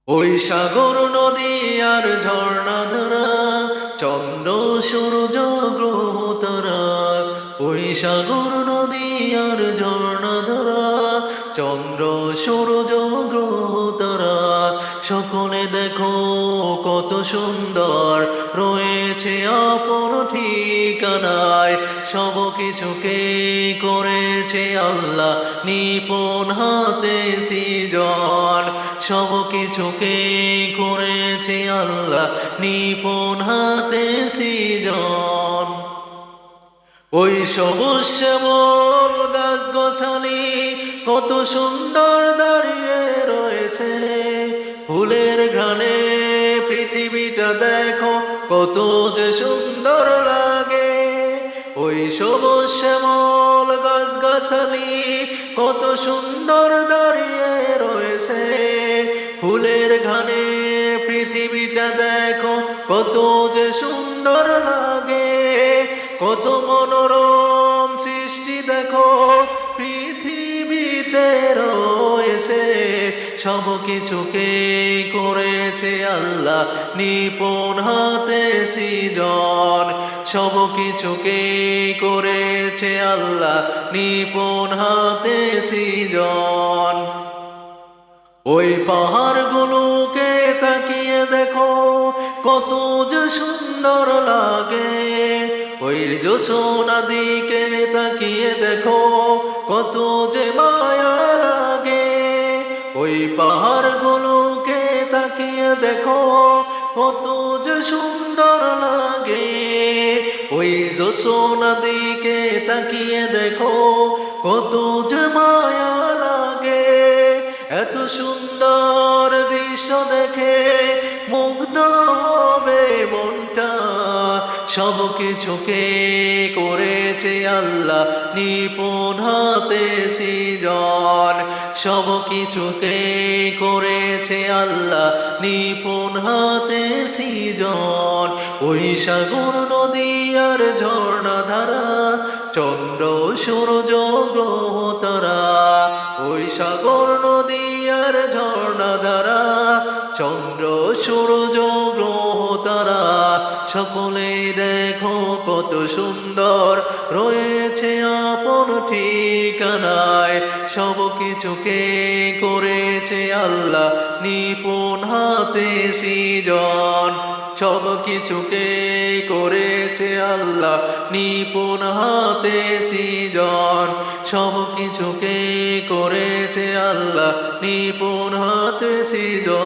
ওই সাগর নদী আর ঝর্ণা ধারা, চন্দ্র সূর্য গ্রহ তারা। ওই সাগর নদী আর ঝর্ণা ধারা, চন্দ্র সূর্য গ্রহ তারা। সকলে দেখো কত সুন্দর রয়েছে আপন ঠিকানায়। সব কিছুকে করেছে আল্লাহ নিপুণ হাতে সৃজন। সব কিছুকে করেছে আল্লাহ নিপুণ হাতে সৃজন। ওই সবুজ শ্যামল গাছ গছালি কত সুন্দর দাঁড়িয়ে রয়েছে। ফুলের ঘ্রাণে পৃথিবীটা দেখো কত যে সুন্দর লাগে। ওই সবুজ শ্যামল গাছ গাছালি কত সুন্দর দাঁড়িয়ে রয়েছে। ফুলের ঘ্রাণে পৃথিবীটা দেখো কত যে সুন্দর লাগে। কত মনোরম সৃষ্টি দেখো পৃথিবীতে রয়েছে। সব কিছুকে করেছে আল্লাহ নিপুণ হাতে সৃজন। সব কিছুকে করেছে আল্লাহ নিপুণ হাতে সৃজন। ওই পাহাড়গুলোকে তাকিয়ে দেখো কত যে সুন্দর লাগে। ওই যশোনা দিকে তাকিয়ে দেখো কত যে মায়া লাগে। ওই পাহাড়গুলোকে তাকিয়ে দেখো কত যে সুন্দর লাগে। ওই যশোনা দিকে তাকিয়ে দেখো কত যে মায়া লাগে। এত সুন্দর দৃশ্য দেখে মুগ্ধ হবে মনটা। সব কিছুকে করেছে আল্লাহ নিপুণ হাতে সৃজন। সব কিছুকে করেছে আল্লাহ নিপুণ হাতে সৃজন। ওই সাগর নদী আর ঝর্ণা ধারা, চন্দ্র সূর্য গ্রহ তারা। ওই সাগর নদী আর ঝর্ণা ধারা, চন্দ্র সূর্য গ্রহ তারা। সকলে দেখো কত সুন্দর রয়েছে আপন ঠিকানায়। সব কিছুকে করেছে আল্লাহ নিপুণ হাতে সৃজন। সব কিছুকে করেছে আল্লাহ নিপুণ হাতে সৃজন। সব কিছুকে করেছে আল্লাহ নিপুণ হাতে সৃজন।